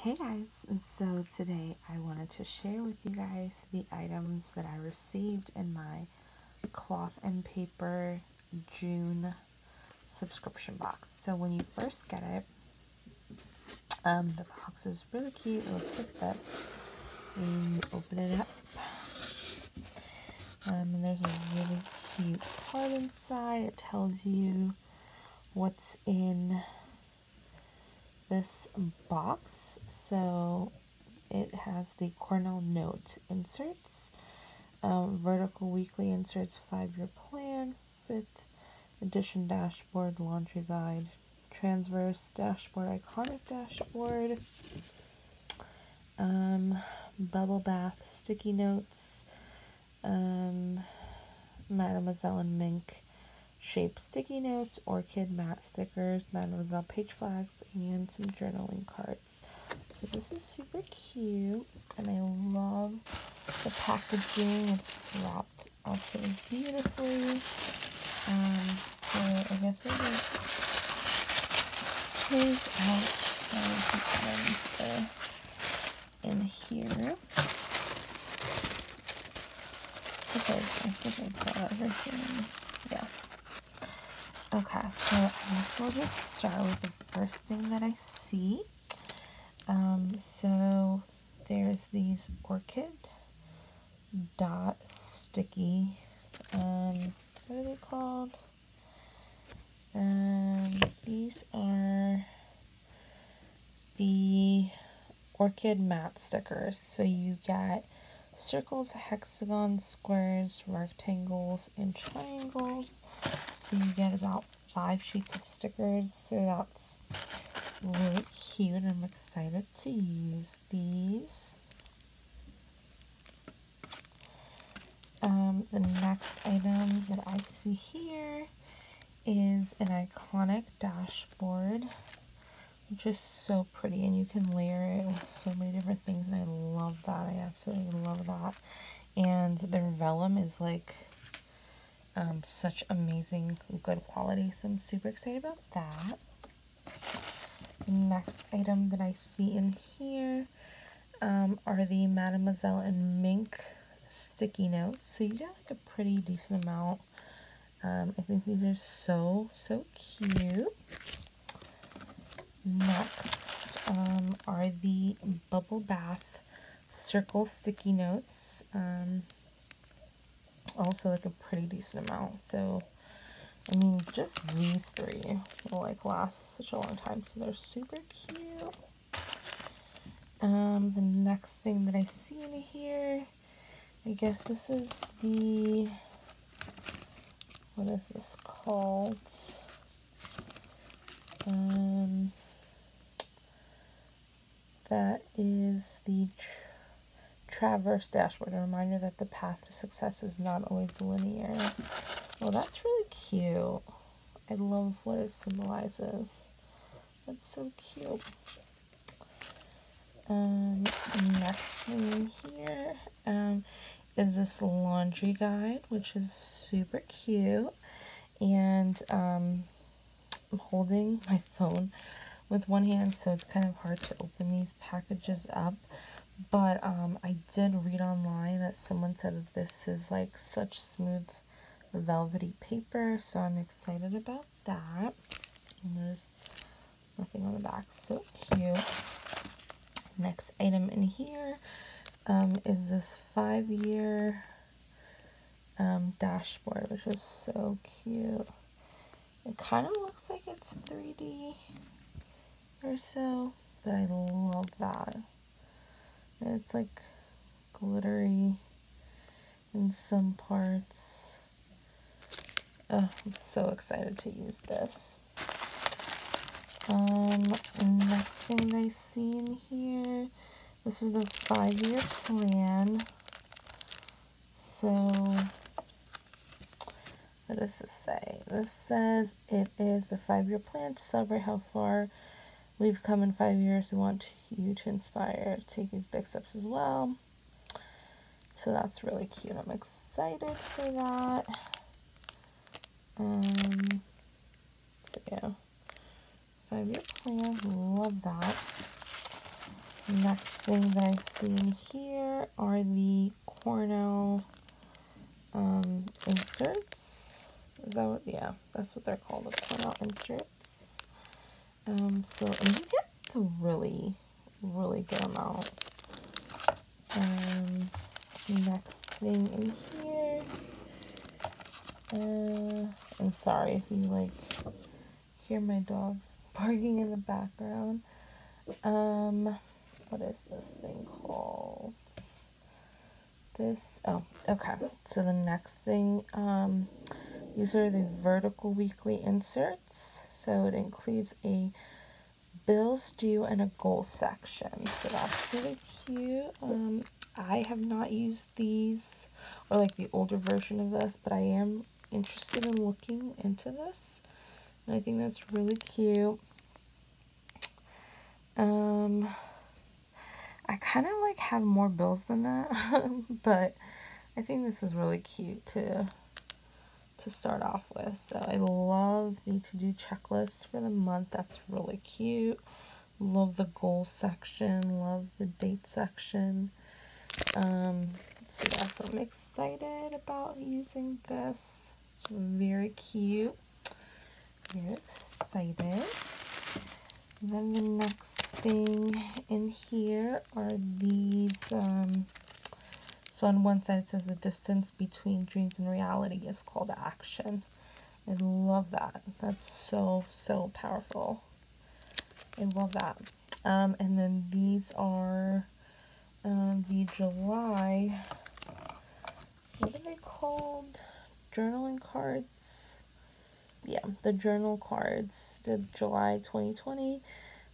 Hey guys, and so today I wanted to share with you guys the items that I received in my cloth and paper June subscription box. So when you first get it, the box is really cute. It looks like this. And you open it up, and there's a really cute card inside. It tells you what's in this box. So it has the Cornell Note inserts, vertical weekly inserts, 5-year plan, 5th edition dashboard, laundry guide, transverse dashboard, iconic dashboard, bubble bath sticky notes, Mademoiselle and Mink shape sticky notes, orchid matte stickers, Mademoiselle page flags, and some journaling cards. So this is super cute, and I love the packaging. It's wrapped absolutely beautifully. So I guess I just take out the items in here. Okay, I think I got everything. Yeah. Okay, so I guess we'll just start with the first thing that I see. So there's these orchid dot sticky, what are they called? These are the orchid matte stickers. So you get circles, hexagons, squares, rectangles, and triangles. So you get about 5 sheets of stickers. So that's really cute. I'm excited to use these. The next item that I see here is an iconic dashboard, which is so pretty, and you can layer it with so many different things, and I love that. I absolutely love that. And the vellum is like such amazing good quality, so I'm super excited about that. The next item that I see in here are the Mademoiselle and Mink sticky notes. So you get like a pretty decent amount. I think these are so cute. Next are the bubble bath circle sticky notes. Also like a pretty decent amount. So I mean, just these 3 will like last such a long time, so they're super cute. The next thing that I see in here, I guess this is the, what is this called? That is the Traverse Dashboard, a reminder that the path to success is not always linear. Well, that's really cute. I love what it symbolizes. That's so cute. Next thing here is this laundry guide, which is super cute. And I'm holding my phone with one hand, so it's kind of hard to open these packages up. But I did read online that someone said that this is like such smooth velvety paper, so I'm excited about that. And there's nothing on the back. So cute. Next item in here is this 5-year dashboard, which is so cute. It kind of looks like it's 3D or so, but I love that. And it's like glittery in some parts. Oh, I'm so excited to use this. Next thing I see in here, this is the 5-year plan. So, what does this say? This says it is the 5-year plan to celebrate how far we've come in 5 years. We want you to inspire to take these big steps as well. So that's really cute. I'm excited for that. So yeah, 5-year plan, love that. Next thing that I see in here are the Cornell inserts. Is that what? Yeah, that's what they're called, the Cornell inserts. So, and you get a really, really good amount. Next thing in here, I'm sorry if you like hear my dogs barking in the background. What is this thing called? Oh, okay. So the next thing, these are the vertical weekly inserts. So it includes a bills due and a goal section. So that's really cute. I have not used these or like the older version of this, but I am interested in looking into this. And I think that's really cute. I kind of like have more bills than that, but I think this is really cute to start off with. So I love the to-do checklist for the month. That's really cute. Love the goal section. Love the date section. So yeah, so I'm excited about using this. It's very cute. Very excited. Then the next thing in here are these, so on one side it says the distance between dreams and reality is called action. I love that. That's so, so powerful. I love that. And then these are the July, what are they called? Journaling cards. Yeah, the journal cards, the July 2020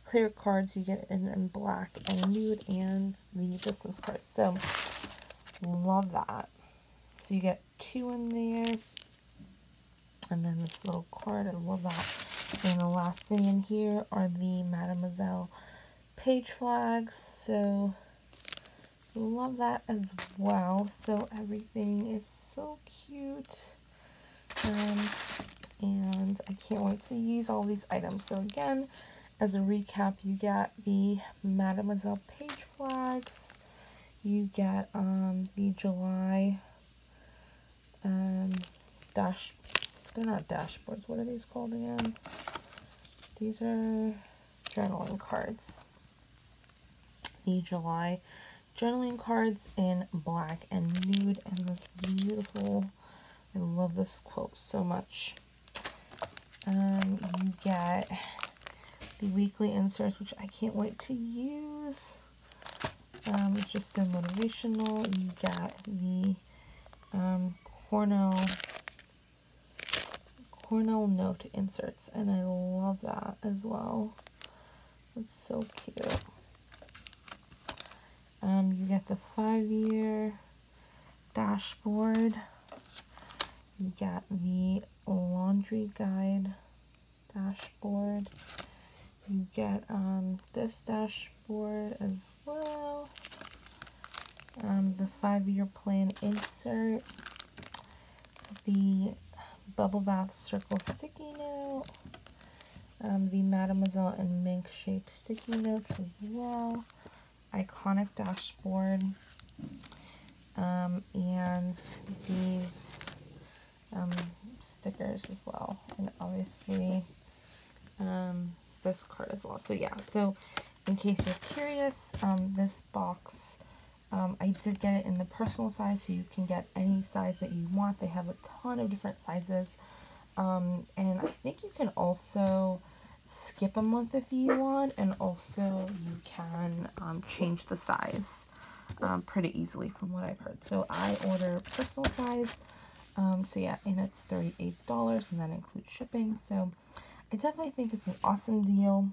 clear cards you get in black and nude, and the distance cards. So love that. So you get 2 in there, and then this little card. I love that. And the last thing in here are the Mademoiselle page flags. So love that as well. So everything is so cute. And I can't wait to use all these items. So again, as a recap, you get the Mademoiselle page flags, you get the July they're not dashboards, what are these called again? These are journaling cards. The July journaling cards in black and nude, and this beautiful, I love this quote so much. You get the weekly inserts, which I can't wait to use. It's just so motivational. You get the Cornell note inserts, and I love that as well. It's so cute. You get the 5-year dashboard. You get the laundry guide dashboard. You get this dashboard as well. The 5-year plan insert. The bubble bath circle sticky note. The Mademoiselle and mink shaped sticky notes as well. Iconic dashboard. And these stickers as well, and obviously this card as well. So yeah, so in case you're curious, this box, I did get it in the personal size, so you can get any size that you want. They have a ton of different sizes, and I think you can also skip a month if you want, and also you can change the size pretty easily from what I've heard. So I order personal size, so yeah, and it's $38, and that includes shipping. So I definitely think it's an awesome deal.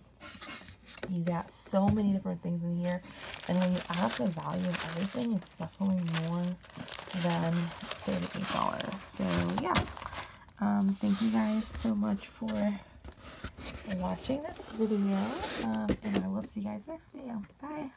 You got so many different things in here, and when you add up the value of everything, it's definitely more than $38. So yeah, thank you guys so much for watching this video, and I will see you guys next video. Bye.